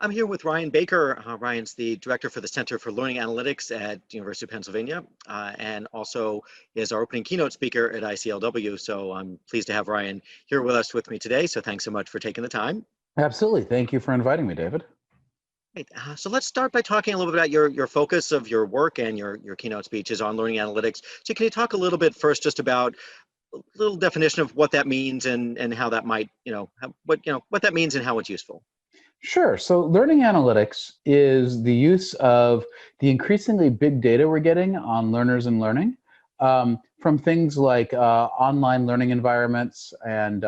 I'm here with Ryan Baker. Ryan's the director for the Center for Learning Analytics at University of Pennsylvania, and also is our opening keynote speaker at ICLW. So I'm pleased to have Ryan here with me today. So thanks so much for taking the time. Absolutely. Thank you for inviting me, David. Right. So let's start by talking a little bit about your focus of your work and your keynote speech is on learning analytics. So can you talk a little bit first just about a little definition of what that means and how that might, what that means and how it's useful? Sure. So learning analytics is the use of the increasingly big data we're getting on learners and learning from things like online learning environments and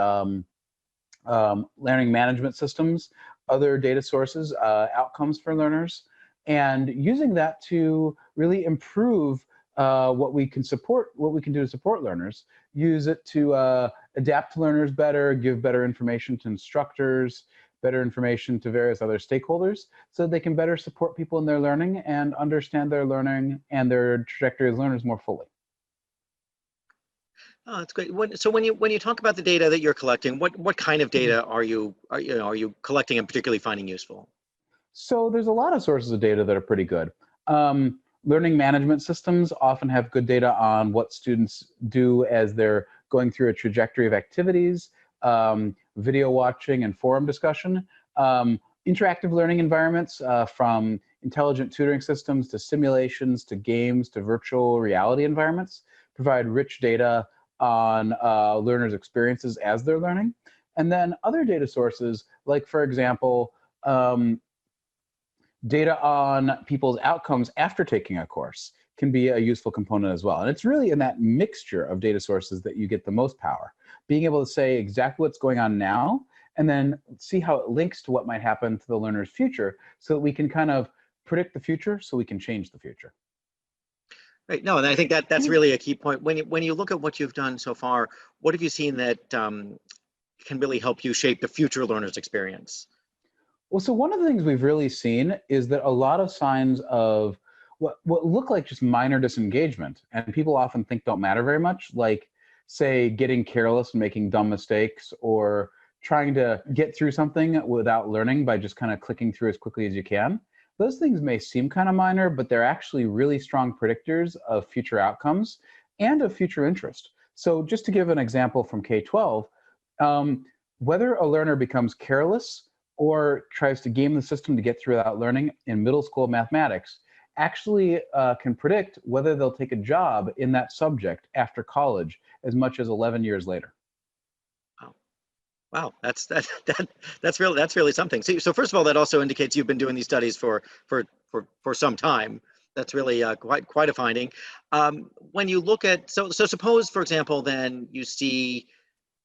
learning management systems, other data sources, outcomes for learners, and using that to really improve what we can do to support learners, use it to adapt to learners better, give better information to instructors, better information to various other stakeholders, so they can better support people in their learning and understand their learning and their trajectory as learners more fully. Oh, that's great. So when you talk about the data that you're collecting, what kind of data are you collecting and particularly finding useful? So there's a lot of sources of data that are pretty good. Learning management systems often have good data on what students do as they're going through a trajectory of activities, video watching and forum discussion. Interactive learning environments from intelligent tutoring systems to simulations to games to virtual reality environments provide rich data on learners' experiences as they're learning. And then other data sources, like for example, data on people's outcomes after taking a course can be a useful component as well. And it's really in that mixture of data sources that you get the most power. Being able to say exactly what's going on now, and then see how it links to what might happen to the learner's future so that we can kind of predict the future so we can change the future. Right. No, and I think that's really a key point. When you look at what you've done so far, what have you seen that can really help you shape the future learner's experience? Well, so one of the things we've really seen is that a lot of signs of what look like just minor disengagement, and people often think don't matter very much, like, say, getting careless and making dumb mistakes, or trying to get through something without learning by just kind of clicking through as quickly as you can. Those things may seem kind of minor, but they're actually really strong predictors of future outcomes and of future interest. So just to give an example from K-12, whether a learner becomes careless or tries to game the system to get through that learning in middle school mathematics actually can predict whether they'll take a job in that subject after college as much as 11 years later. Wow, that's really something. So first of all, that also indicates you've been doing these studies for some time. That's really quite a finding. When you look at so suppose, for example, then you see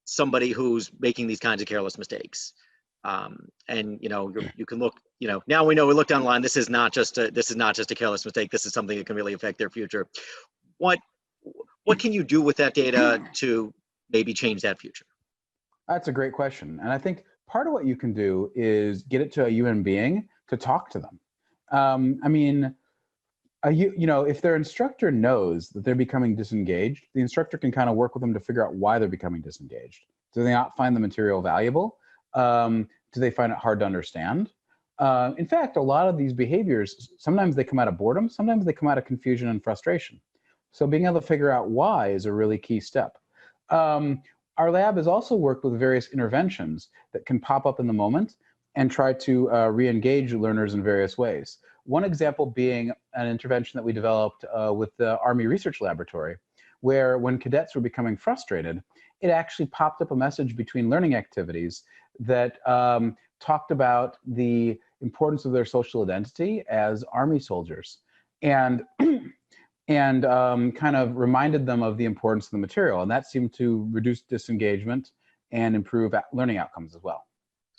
somebody who's making these kinds of careless mistakes. And you can look, now we look down the line, this is not just a careless mistake. This is something that can really affect their future. What can you do with that data to maybe change that future? That's a great question. And I think part of what you can do is get it to a human being to talk to them. I mean, if their instructor knows that they're becoming disengaged, the instructor can kind of work with them to figure out why they're becoming disengaged. Do they not find the material valuable? Do they find it hard to understand? In fact, a lot of these behaviors, sometimes they come out of boredom, sometimes they come out of confusion and frustration. So being able to figure out why is a really key step. Our lab has also worked with various interventions that can pop up in the moment and try to re-engage learners in various ways. One example being an intervention that we developed with the Army Research Laboratory, where when cadets were becoming frustrated, it actually popped up a message between learning activities that talked about the importance of their social identity as Army soldiers, and kind of reminded them of the importance of the material. And that seemed to reduce disengagement and improve learning outcomes as well.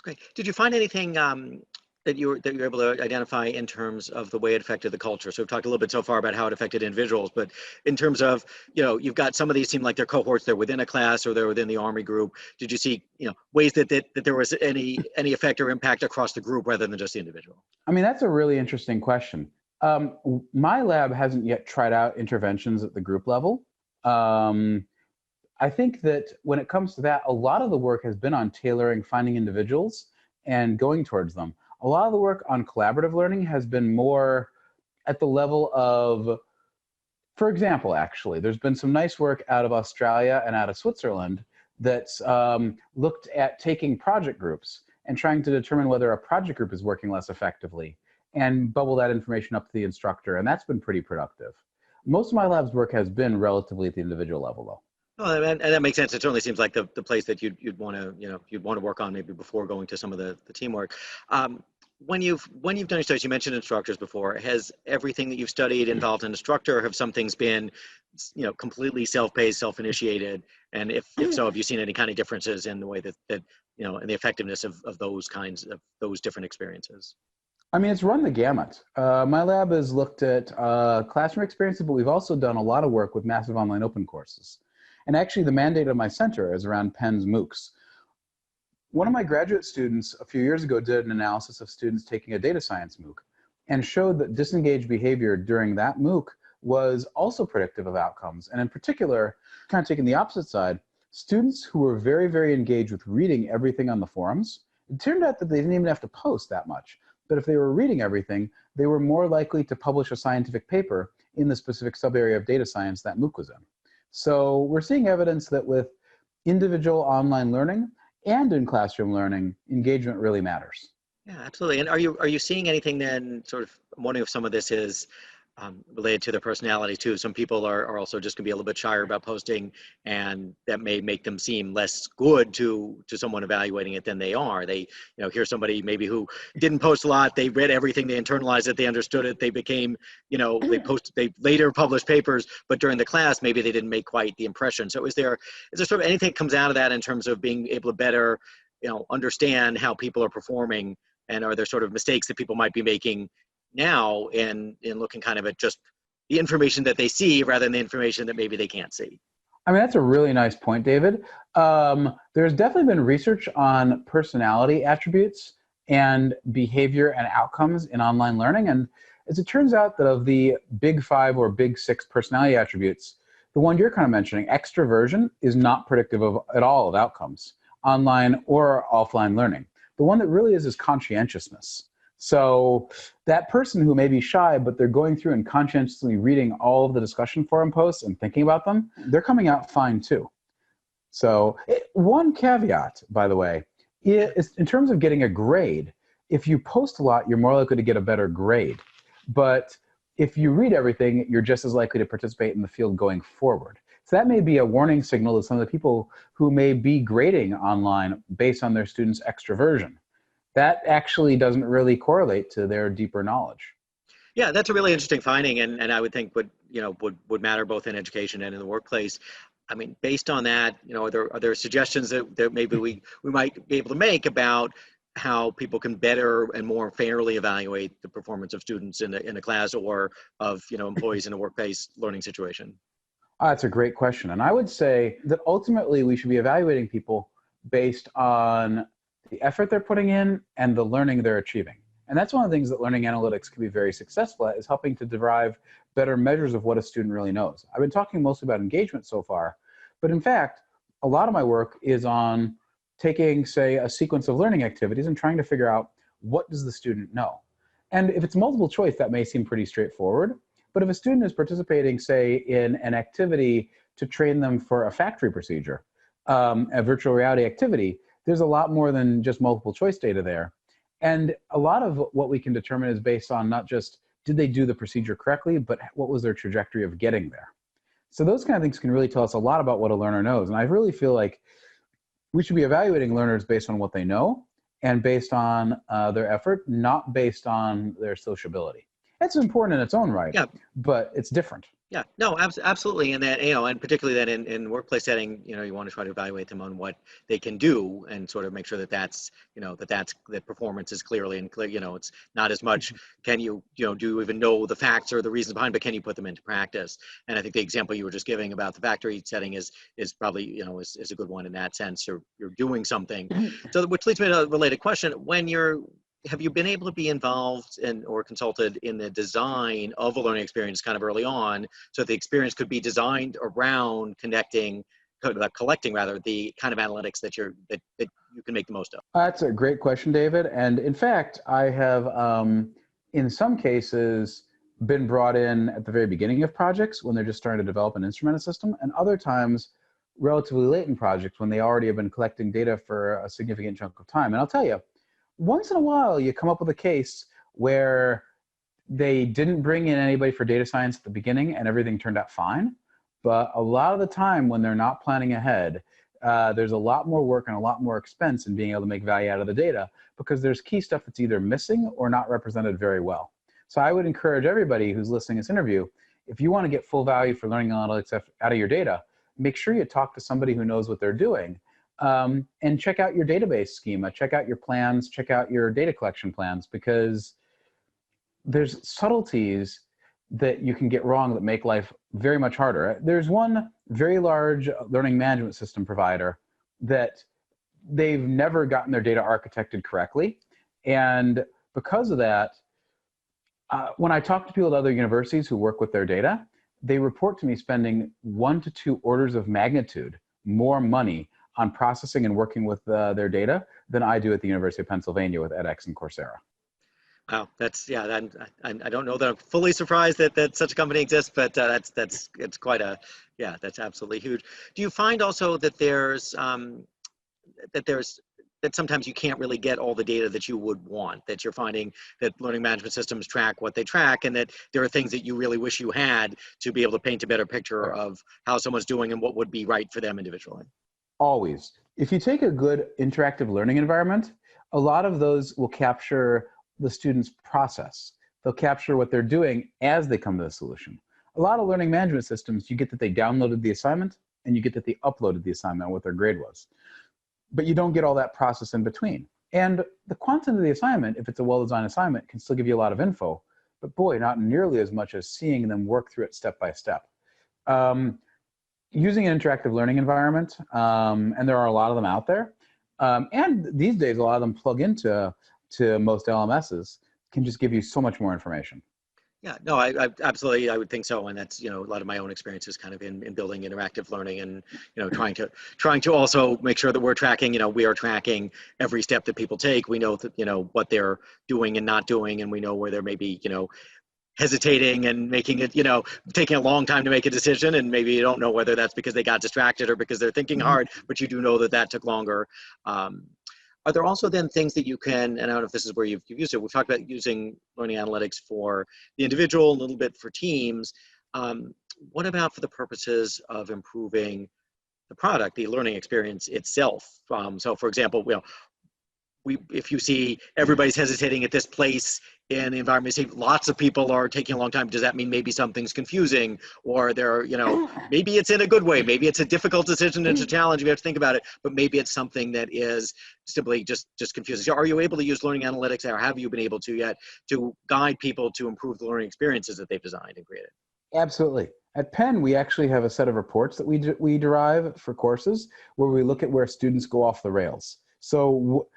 Great. Did you find anything that you were able to identify in terms of the way it affected the culture? So we've talked a little bit so far about how it affected individuals, but in terms of, you've got some of these seem like they're cohorts, they're within a class or they're within the Army group. Did you see, ways that there was any effect or impact across the group rather than just the individual? I mean, that's a really interesting question. My lab hasn't yet tried out interventions at the group level. I think that when it comes to that, a lot of the work has been on tailoring, finding individuals and going towards them. A lot of the work on collaborative learning has been more at the level of, for example, actually, there's been some nice work out of Australia and out of Switzerland that's looked at taking project groups and trying to determine whether a project group is working less effectively and bubble that information up to the instructor. And that's been pretty productive. Most of my lab's work has been relatively at the individual level, though. Oh, and that makes sense. It certainly seems like the place that you'd want to, you'd want to work on maybe before going to some of the teamwork. When you've done your studies, you mentioned instructors before. Has everything that you've studied involved an instructor, or have some things been, completely self-paced, self-initiated? And if so, have you seen any kind of differences in the way that and the effectiveness of those different experiences? I mean, it's run the gamut. My lab has looked at classroom experiences, but we've also done a lot of work with massive online open courses. And actually, the mandate of my center is around Penn's MOOCs. One of my graduate students a few years ago did an analysis of students taking a data science MOOC and showed that disengaged behavior during that MOOC was also predictive of outcomes. And in particular, kind of taking the opposite side, students who were very, very engaged with reading everything on the forums, it turned out that they didn't even have to post that much. But if they were reading everything, they were more likely to publish a scientific paper in the specific sub-area of data science that MOOC was in. So we're seeing evidence that with individual online learning and in classroom learning, engagement really matters. Yeah, absolutely. And are you seeing anything then, sort of, I'm wondering if some of this is related to their personality too? Some people are also just gonna be a little bit shyer about posting, and that may make them seem less good to someone evaluating it than they are. They, hear somebody maybe who didn't post a lot, they read everything, they internalized it, they understood it, they became, they later published papers, but during the class, maybe they didn't make quite the impression. So is there sort of anything that comes out of that in terms of being able to better, understand how people are performing, and are there sort of mistakes that people might be making now in looking kind of at just the information that they see rather than the information that maybe they can't see? I mean, that's a really nice point, David. There's definitely been research on personality attributes and behavior and outcomes in online learning. And as it turns out that of the big 5 or big 6 personality attributes, the one you're kind of mentioning, extroversion, is not predictive at all of outcomes, online or offline learning. The one that really is conscientiousness. So that person who may be shy, but they're going through and conscientiously reading all of the discussion forum posts and thinking about them, they're coming out fine too. So one caveat, by the way, is in terms of getting a grade, if you post a lot, you're more likely to get a better grade. But if you read everything, you're just as likely to participate in the field going forward. So that may be a warning signal to some of the people who may be grading online based on their students' extroversion. That actually doesn't really correlate to their deeper knowledge. Yeah, that's a really interesting finding, and I would think would matter both in education and in the workplace. I mean, based on that, are there suggestions that maybe we might be able to make about how people can better and more fairly evaluate the performance of students in a class, or of employees in a workplace learning situation? That's a great question. And I would say that ultimately we should be evaluating people based on the effort they're putting in and the learning they're achieving. And that's one of the things that learning analytics can be very successful at, is helping to derive better measures of what a student really knows. I've been talking mostly about engagement so far, but in fact, a lot of my work is on taking, say, a sequence of learning activities and trying to figure out, what does the student know? And if it's multiple choice, that may seem pretty straightforward. But if a student is participating, say, in an activity to train them for a factory procedure, a virtual reality activity, there's a lot more than just multiple choice data there. And a lot of what we can determine is based on not just, did they do the procedure correctly, but what was their trajectory of getting there? So those kind of things can really tell us a lot about what a learner knows. And I really feel like we should be evaluating learners based on what they know and based on their effort, not based on their sociability. It's important in its own right, Yeah. but it's different. Yeah, no, absolutely. And that, and particularly that in workplace setting, you want to try to evaluate them on what they can do, and sort of make sure that that performance is clearly and clear. It's not as much, can you, do you even know the facts or the reasons behind, but can you put them into practice? And I think the example you were just giving about the factory setting is probably, is a good one in that sense. You're doing something. So, which leads me to a related question. Have you been able to be involved or consulted in the design of a learning experience kind of early on, so the experience could be designed around connecting collecting rather the kind of analytics that that you can make the most of? That's a great question, David. And in fact, I have, in some cases, been brought in at the very beginning of projects when they're just starting to develop an instrumented system, and other times, relatively late in projects when they already have been collecting data for a significant chunk of time. And I'll tell you, once in a while, you come up with a case where they didn't bring in anybody for data science at the beginning and everything turned out fine. But a lot of the time when they're not planning ahead, there's a lot more work and a lot more expense in being able to make value out of the data because there's key stuff that's either missing or not represented very well. So I would encourage everybody who's listening to this interview, if you want to get full value for learning analytics out of your data, make sure you talk to somebody who knows what they're doing, and check out your database schema, check out your plans, check out your data collection plans, because there's subtleties that you can get wrong that make life very much harder. There's one very large learning management system provider that they've never gotten their data architected correctly. And because of that, when I talk to people at other universities who work with their data, they report to me spending 1 to 2 orders of magnitude more money on processing and working with their data than I do at the University of Pennsylvania with edX and Coursera. Wow, that's, yeah, I don't know that I'm fully surprised that such a company exists, but it's quite a, yeah, that's absolutely huge. Do you find also that that sometimes you can't really get all the data that you would want, that you're finding that learning management systems track what they track, and that there are things that you really wish you had to be able to paint a better picture of how someone's doing and what would be right for them individually? Always. If you take a good interactive learning environment, a lot of those will capture the student's process. They'll capture what they're doing as they come to the solution. A lot of learning management systems, you get that they downloaded the assignment and you get that they uploaded the assignment and what their grade was. But you don't get all that process in between. And the content of the assignment, if it's a well-designed assignment, can still give you a lot of info, but boy, not nearly as much as seeing them work through it step by step. Using an interactive learning environment, and there are a lot of them out there, and these days a lot of them plug into most LMSs, can just give you so much more information. Yeah, no, I absolutely, I would think so, and that's, you know, a lot of my own experiences kind of in building interactive learning, and, you know, trying to also make sure that we're tracking, you know, we are tracking every step that people take. We know that, you know, what they're doing and not doing, and we know where there may be, you know, hesitating and making it, you know, taking a long time to make a decision, and maybe you don't know whether that's because they got distracted or because they're thinking hard, but you do know that that took longer. Are there also then things that you can, and I don't know if this is where you've used it, we've talked about using learning analytics for the individual, a little bit for teams. What about for the purposes of improving the product, the learning experience itself? So for example, you know, if you see everybody's hesitating at this place in the environment, see lots of people are taking a long time, does that mean maybe something's confusing, or there, you know, maybe it's in a good way, maybe it's a difficult decision, it's a challenge, we have to think about it, but maybe it's something that is simply just confusing. So are you able to use learning analytics, or have you been able to yet, to guide people to improve the learning experiences that they've designed and created? Absolutely. At Penn, we actually have a set of reports that we derive for courses where we look at where students go off the rails. So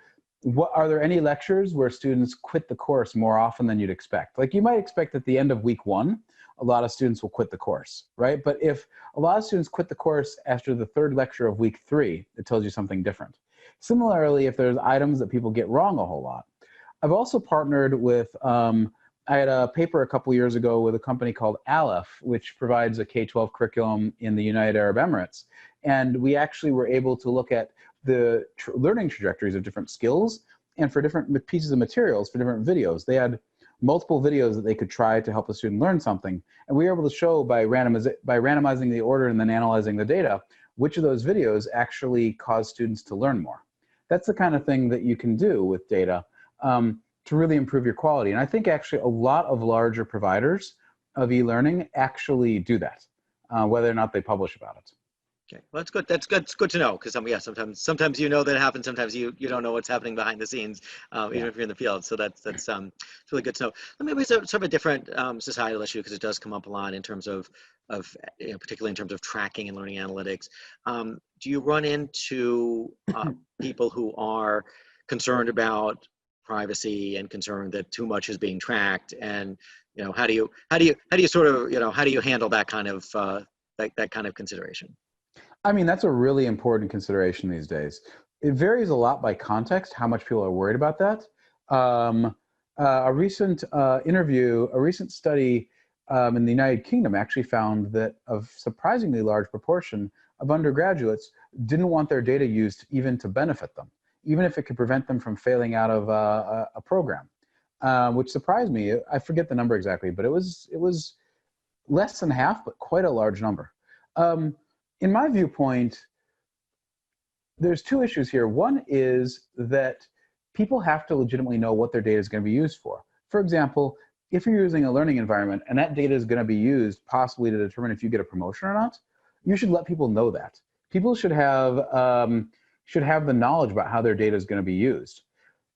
what are there any lectures where students quit the course more often than you'd expect? Like, you might expect at the end of week 1, a lot of students will quit the course, right? But if a lot of students quit the course after the 3rd lecture of week 3, it tells you something different. Similarly, if there's items that people get wrong a whole lot. I've also partnered with, I had a paper a couple years ago with a company called Aleph, which provides a K-12 curriculum in the United Arab Emirates. And we actually were able to look at the learning trajectories of different skills, and for different pieces of materials, for different videos. They had multiple videos that they could try to help a student learn something. And we were able to show by randomizing the order and then analyzing the data, which of those videos actually caused students to learn more. That's the kind of thing that you can do with data to really improve your quality. And I think actually a lot of larger providers of e-learning actually do that, whether or not they publish about it. Okay, well, that's good. That's good. It's good to know, because yeah, sometimes you know that it happens. Sometimes you don't know what's happening behind the scenes, even if you're in the field. So that's really good to know. Let me raise sort of a different societal issue, because it does come up a lot in terms of you know, particularly in terms of tracking and learning analytics. Do you run into people who are concerned about privacy and concerned that too much is being tracked? And, you know, how do you sort of, you know, how do you handle that kind of that kind of consideration? I mean, that's a really important consideration these days. It varies a lot by context, how much people are worried about that. Um, a recent a recent study in the United Kingdom actually found that a surprisingly large proportion of undergraduates didn't want their data used even to benefit them, even if it could prevent them from failing out of a program, which surprised me. I forget the number exactly, but it was less than half, but quite a large number. Um, in my viewpoint, there's two issues here. One is that people have to legitimately know what their data is going to be used for. For example, if you're using a learning environment and that data is going to be used possibly to determine if you get a promotion or not, you should let people know that. People should have the knowledge about how their data is going to be used.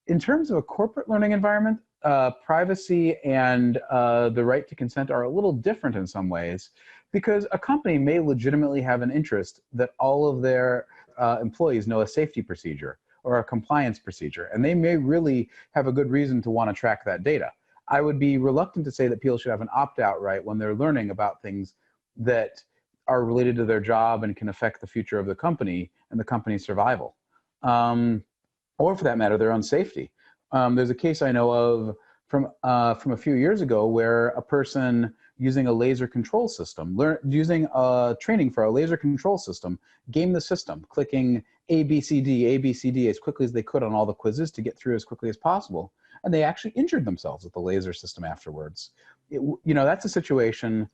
In terms of a corporate learning environment, privacy and the right to consent are a little different in some ways, because a company may legitimately have an interest that all of their employees know a safety procedure or a compliance procedure, and they may really have a good reason to want to track that data. I would be reluctant to say that people should have an opt-out right when they're learning about things that are related to their job and can affect the future of the company and the company's survival. Or for that matter, their own safety. There's a case I know of from a few years ago where a person using a laser control system, using training for a laser control system, gamed the system, clicking A, B, C, D, A, B, C, D as quickly as they could on all the quizzes to get through as quickly as possible. And they actually injured themselves with the laser system afterwards. That's a situation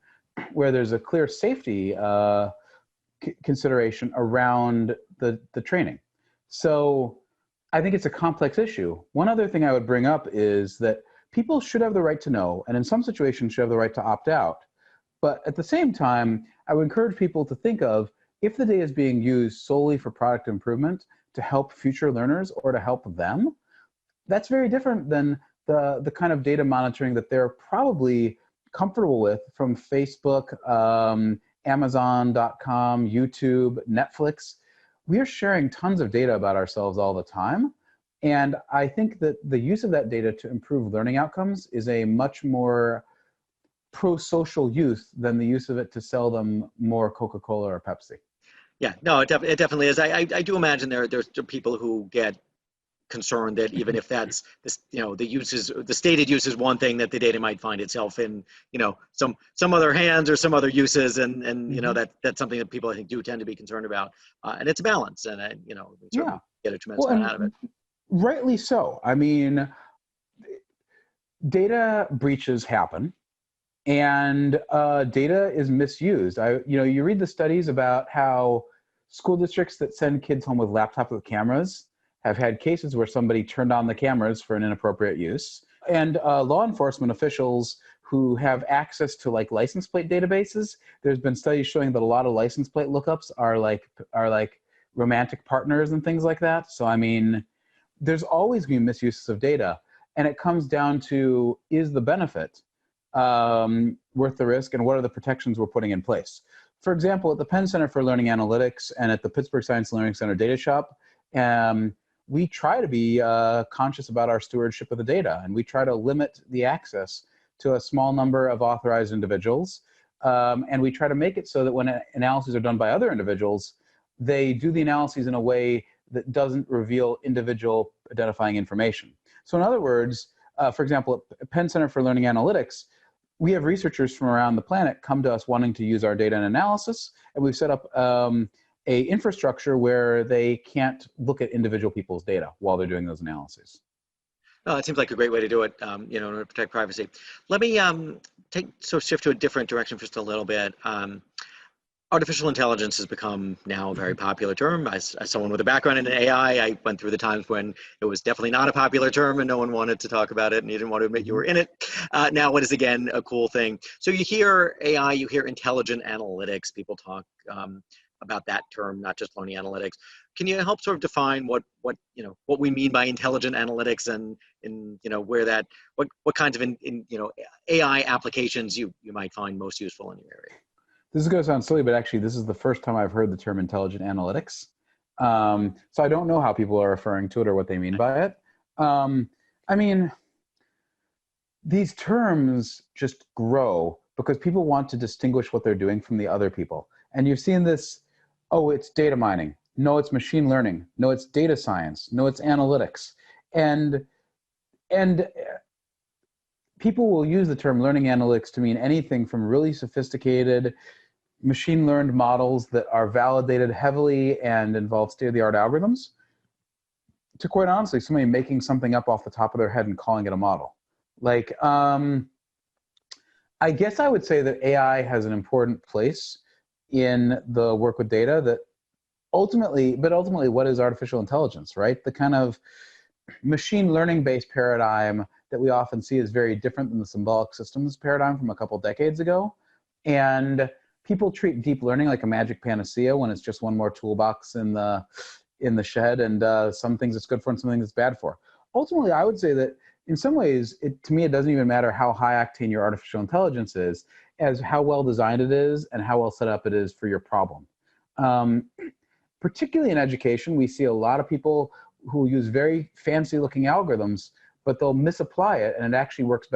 where there's a clear safety consideration around the training. So I think it's a complex issue. One other thing I would bring up is that people should have the right to know, and in some situations should have the right to opt out. But at the same time, I would encourage people to think of if the data is being used solely for product improvement to help future learners or to help them, that's very different than the kind of data monitoring that they're probably comfortable with from Facebook, Amazon.com, YouTube, Netflix. We are sharing tons of data about ourselves all the time. And I think that the use of that data to improve learning outcomes is a much more pro-social use than the use of it to sell them more Coca-Cola or Pepsi. Yeah, no, it definitely is. I do imagine there's people who get concerned that even if that's this, the stated use is one thing, that the data might find itself in, some other hands or some other uses, and that's something that people I think do tend to be concerned about, and it's a balance, and we certainly Yeah. get a tremendous Well, amount out of it. Rightly so. I mean, data breaches happen, and data is misused. You read the studies about how school districts that send kids home with laptops with cameras have had cases where somebody turned on the cameras for an inappropriate use, and law enforcement officials who have access to license plate databases. There's been studies showing that a lot of license plate lookups are like romantic partners and things like that. So I mean, there's always going to be misuses of data, and it comes down to, is the benefit worth the risk, and what are the protections we're putting in place? For example, at the Penn Center for Learning Analytics and at the Pittsburgh Science Learning Center Data Shop, we try to be conscious about our stewardship of the data, and we try to limit the access to a small number of authorized individuals, and we try to make it so that when analyses are done by other individuals, they do the analyses in a way that doesn't reveal individual identifying information. So in other words, for example, at Penn Center for Learning Analytics, we have researchers from around the planet come to us wanting to use our data and analysis, and we've set up a infrastructure where they can't look at individual people's data while they're doing those analyses. No, it seems like a great way to do it, in order to protect privacy. Let me shift to a different direction for just a little bit. Artificial intelligence has become now a very popular term. As someone with a background in AI, I went through the times when it was definitely not a popular term and no one wanted to talk about it and you didn't want to admit you were in it. Now it is, again, a cool thing. So you hear AI, you hear intelligent analytics, people talk about that term, not just learning analytics. Can you help sort of define what we mean by intelligent analytics, and where what kinds of AI applications you might find most useful in your area? This is going to sound silly, but actually this is the first time I've heard the term intelligent analytics. So I don't know how people are referring to it or what they mean by it. I mean, these terms just grow because people want to distinguish what they're doing from the other people. And you've seen this Oh, it's data mining. No, it's machine learning. No, it's data science. No, it's analytics. And and people will use the term learning analytics to mean anything from really sophisticated machine learned models that are validated heavily and involve state-of-the-art algorithms to, quite honestly, somebody making something up off the top of their head and calling it a model. Like, I guess I would say that AI has an important place in the work with data that ultimately, what is artificial intelligence, right? The kind of machine learning based paradigm that we often see is very different than the symbolic systems paradigm from a couple decades ago. And people treat deep learning like a magic panacea when it's just one more toolbox in the shed, and some things it's good for and some things it's bad for. Ultimately, I would say that in some ways, to me, it doesn't even matter how high octane your artificial intelligence is, as how well designed it is and how well set up it is for your problem. Particularly in education, we see a lot of people who use very fancy looking algorithms, but they'll misapply it and it actually works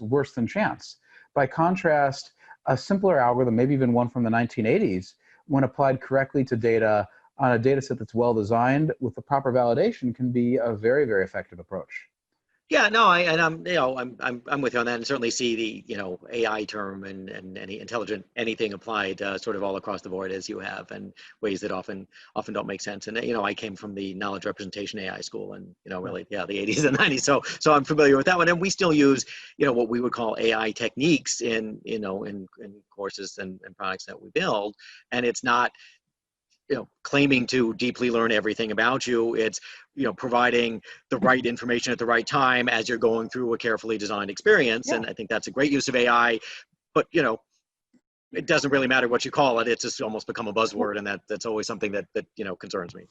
worse than chance. By contrast, a simpler algorithm, maybe even one from the 1980s, when applied correctly to data on a data set that's well designed with the proper validation, can be a very, very effective approach. Yeah, no, I'm with you on that, and certainly see the AI term and any intelligent anything applied sort of all across the board as you have, and ways that often don't make sense. And I came from the knowledge representation AI school, and really the 80s and 90s, so I'm familiar with that one. And we still use what we would call AI techniques in courses and products that we build, and it's not claiming to deeply learn everything about you. It's, providing the right information at the right time as you're going through a carefully designed experience. Yeah. And I think that's a great use of AI, but, it doesn't really matter what you call it. It's just almost become a buzzword. And that's always something that concerns me.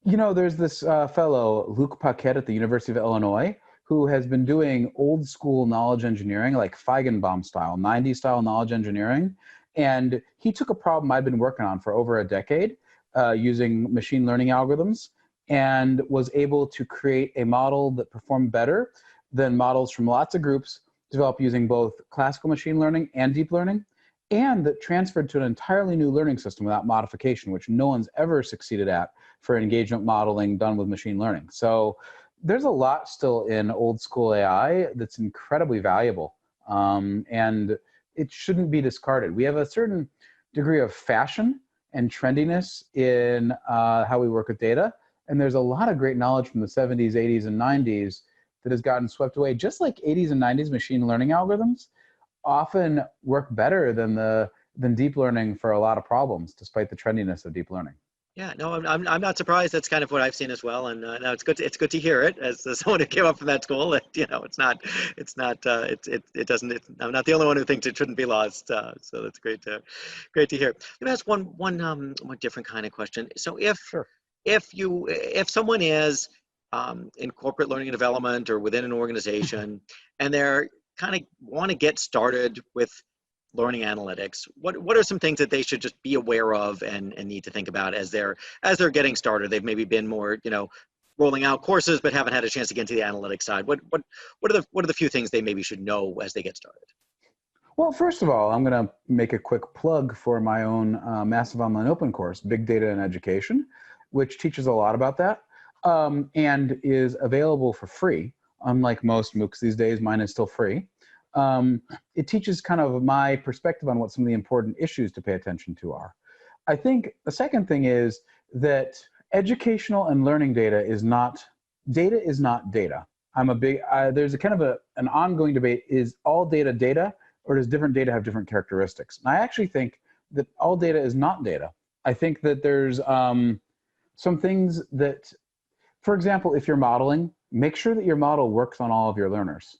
There's this fellow, Luc Paquette at the University of Illinois, who has been doing old school knowledge engineering, like Feigenbaum style, 90s style knowledge engineering. And he took a problem I'd been working on for over a decade, using machine learning algorithms, and was able to create a model that performed better than models from lots of groups developed using both classical machine learning and deep learning, and that transferred to an entirely new learning system without modification, which no one's ever succeeded at for engagement modeling done with machine learning. So there's a lot still in old school AI that's incredibly valuable, and it shouldn't be discarded. We have a certain degree of fashion and trendiness in how we work with data. And there's a lot of great knowledge from the 70s, 80s, and 90s that has gotten swept away. Just like 80s and 90s machine learning algorithms often work better than deep learning for a lot of problems, despite the trendiness of deep learning. Yeah, no, I'm not surprised. That's kind of what I've seen as well, and no, it's good to hear it as someone who came up from that school. That it doesn't. I'm not the only one who thinks it shouldn't be lost. So that's great to hear. Let me ask one different kind of question. So if someone is in corporate learning and development or within an organization, and they're kind of want to get started with learning analytics, what are some things that they should just be aware of and need to think about as they're getting started? They've maybe been more rolling out courses but haven't had a chance to get into the analytics side. What are the few things they maybe should know as they get started? Well, first of all, I'm going to make a quick plug for my own massive online open course, Big Data in Education, which teaches a lot about that, and is available for free. Unlike most MOOCs these days, mine is still free. It teaches kind of my perspective on what some of the important issues to pay attention to are. I think the second thing is that educational and learning data is not data. There's a kind of an ongoing debate, is all data data, or does different data have different characteristics? And I actually think that all data is not data. I think that there's some things that, for example, if you're modeling, make sure that your model works on all of your learners.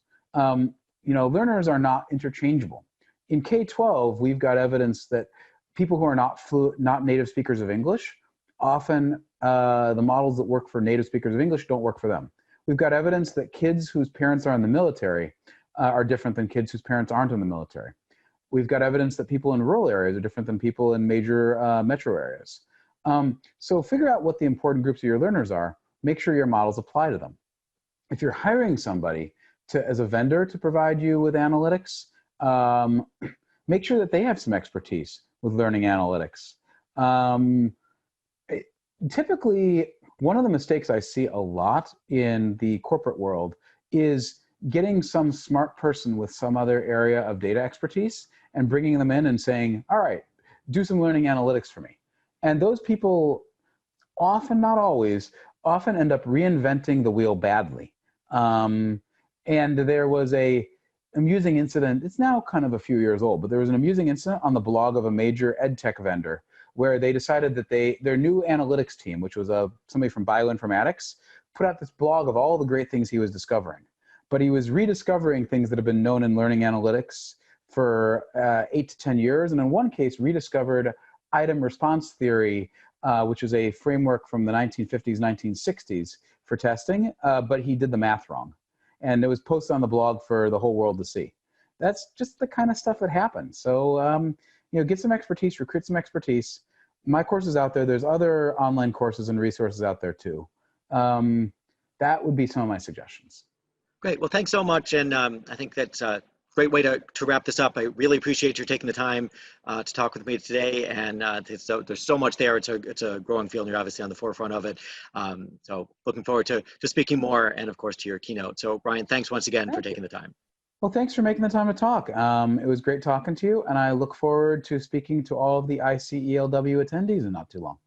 Learners are not interchangeable. In K-12, we've got evidence that people who are not native speakers of English, often the models that work for native speakers of English don't work for them. We've got evidence that kids whose parents are in the military are different than kids whose parents aren't in the military. We've got evidence that people in rural areas are different than people in major metro areas. So figure out what the important groups of your learners are. Make sure your models apply to them. If you're hiring somebody as a vendor to provide you with analytics, make sure that they have some expertise with learning analytics. Um, Typically, one of the mistakes I see a lot in the corporate world is getting some smart person with some other area of data expertise and bringing them in and saying, all right, do some learning analytics for me. And those people often, not always, often end up reinventing the wheel badly. And there was a amusing incident. It's now kind of a few years old, but there was an amusing incident on the blog of a major ed tech vendor where they decided that their new analytics team, which was somebody from bioinformatics, put out this blog of all the great things he was discovering. But he was rediscovering things that have been known in learning analytics for 8 to 10 years, and in one case rediscovered item response theory, which is a framework from the 1950s, 1960s for testing, but he did the math wrong. And it was posted on the blog for the whole world to see. That's just the kind of stuff that happens. So, get some expertise, recruit some expertise. My course is out there. There's other online courses and resources out there too. That would be some of my suggestions. Great. Well, thanks so much. And I think that's a great way to wrap this up. I really appreciate you taking the time to talk with me today. And there's so much there. It's a growing field, and you're obviously on the forefront of it. So looking forward to speaking more, and of course to your keynote. So Brian, thanks once again for taking the time. Well, thanks for making the time to talk. It was great talking to you, and I look forward to speaking to all of the ICELW attendees in not too long.